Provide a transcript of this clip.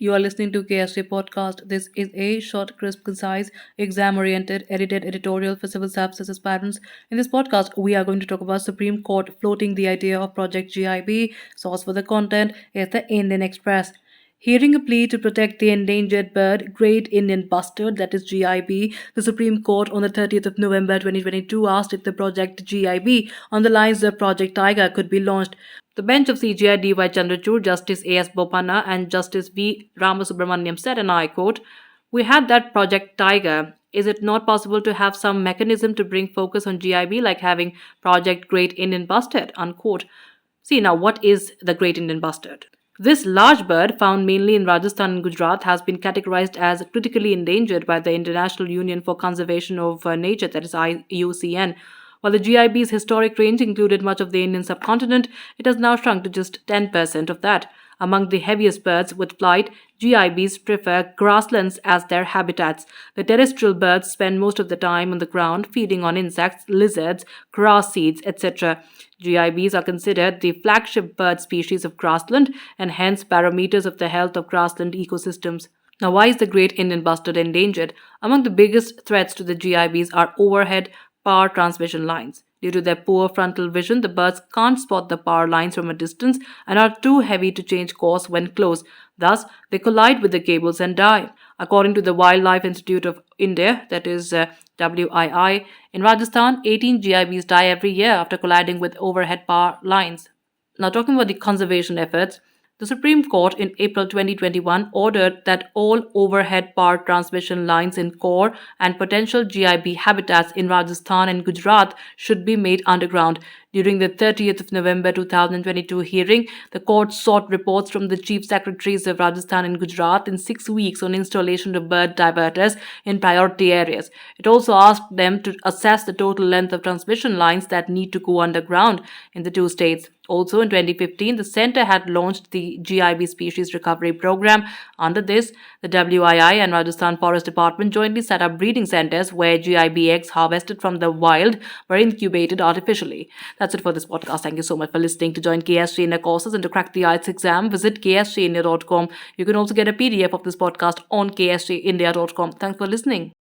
You are listening to KSG Podcast. This is a short, crisp, concise, exam-oriented, edited editorial for civil services aspirants. In this podcast, we are going to talk about Supreme Court floating the idea of Project GIB. Source for the content is the Indian Express. Hearing a plea to protect the endangered bird, Great Indian Bustard, that is GIB, the Supreme Court on the 30th of November 2022 asked if the Project GIB on the lines of Project Tiger could be launched. The bench of CJI DY Chandrachud, Justice A.S. Bopanna, and Justice V. Ramasubramanian said, and I quote, "We had that Project Tiger. Is it not possible to have some mechanism to bring focus on GIB like having Project Great Indian Bustard?" Unquote. See, now what is the Great Indian Bustard? This large bird, found mainly in Rajasthan and Gujarat, has been categorized as critically endangered by the International Union for Conservation of Nature, that is IUCN. While the GIB's historic range included much of the Indian subcontinent, it has now shrunk to just 10% of that. Among the heaviest birds with flight, GIBs prefer grasslands as their habitats. The terrestrial birds spend most of the time on the ground, feeding on insects, lizards, grass seeds, etc. GIBs are considered the flagship bird species of grassland and hence barometers of the health of grassland ecosystems. Now, why is the Great Indian Bustard endangered? Among the biggest threats to the GIBs are overhead power transmission lines. Due to their poor frontal vision, the birds can't spot the power lines from a distance and are too heavy to change course when close. Thus, they collide with the cables and die. According to the Wildlife Institute of India, that is WII, in Rajasthan, 18 GIBs die every year after colliding with overhead power lines. Now, talking about the conservation efforts, the Supreme Court in April 2021 ordered that all overhead power transmission lines in core and potential GIB habitats in Rajasthan and Gujarat should be made underground. During the 30th of November 2022 hearing, the court sought reports from the chief secretaries of Rajasthan and Gujarat in 6 weeks on installation of bird diverters in priority areas. It also asked them to assess the total length of transmission lines that need to go underground in the two states. Also, in 2015, the center had launched the GIB Species Recovery Program. Under this, the WII and Rajasthan Forest Department jointly set up breeding centers where GIB eggs harvested from the wild were incubated artificially. That's it for this podcast. Thank you so much for listening. To join KSG India courses and to crack the IELTS exam, visit ksgindia.com. You can also get a PDF of this podcast on ksgindia.com. Thanks for listening.